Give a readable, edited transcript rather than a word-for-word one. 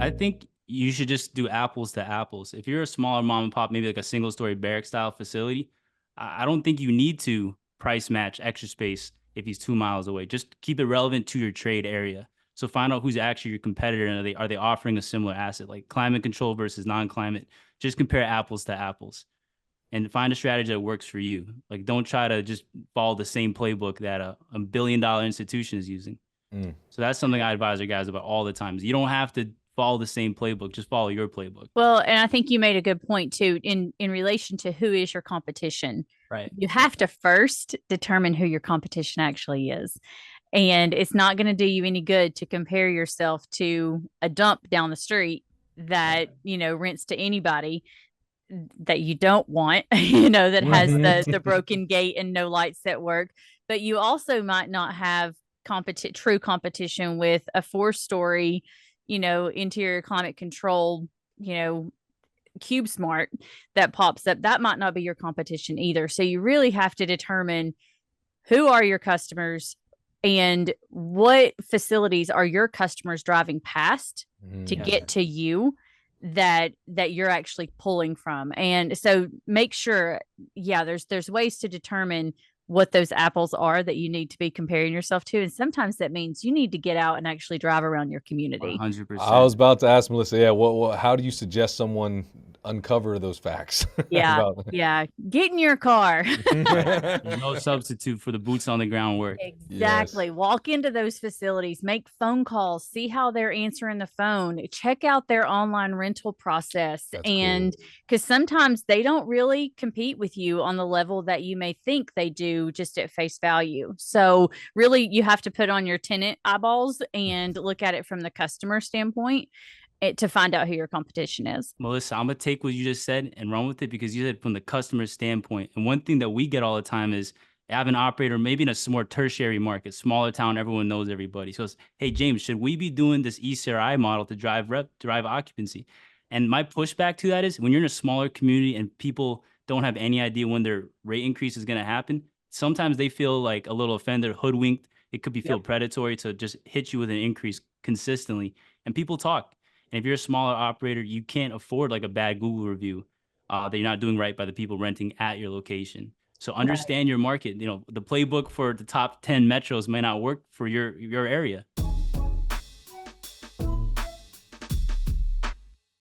I think you should just do apples to apples. If you're a smaller mom and pop, maybe like a single story barrack style facility, I don't think you need to price match Extra Space if he's 2 miles away. Just keep it relevant to your trade area. So find out who's actually your competitor and are they offering a similar asset like climate control versus non-climate. Just compare apples to apples and find a strategy that works for you. Like don't try to just follow the same playbook that a $1 billion institution is using. Mm. So that's something I advise our guys about all the time. You don't have to follow the same playbook. Just follow your playbook. Well, and I think you made a good point too in relation to who is your competition. Right. You have to first determine who your competition actually is. And it's not going to do you any good to compare yourself to a dump down the street that, rents to anybody that you don't want, that has the broken gate and no lights that work. But you also might not have true competition with a 4-story, interior climate controlled, Cube Smart that pops up. That might not be your competition either. So you really have to determine who are your customers and what facilities are your customers driving past to get to you that you're actually pulling from. And so make sure, there's ways to determine what those apples are that you need to be comparing yourself to. And sometimes that means you need to get out and actually drive around your community. 100%. I was about to ask Melissa, how do you suggest someone uncover those facts? Yeah. Get in your car. No substitute for the boots on the ground work. Exactly. Yes. Walk into those facilities, make phone calls, see how they're answering the phone, check out their online rental process. That's and because sometimes they don't really compete with you on the level that you may think they do just at face value. So really you have to put on your tenant eyeballs and look at it from the customer standpoint to find out who your competition is. Melissa, I'm going to take what you just said and run with it because you said from the customer standpoint. And one thing that we get all the time is I have an operator, maybe in a more tertiary market, smaller town, everyone knows everybody. So, hey, James, should we be doing this ECRI model to drive occupancy? And my pushback to that is when you're in a smaller community and people don't have any idea when their rate increase is going to happen, sometimes they feel like a little offended, hoodwinked. It could be feel predatory to just hit you with an increase consistently. And people talk. And if you're a smaller operator, you can't afford like a bad Google review that you're not doing right by the people renting at your location. So understand your market. The playbook for the top 10 metros may not work for your area.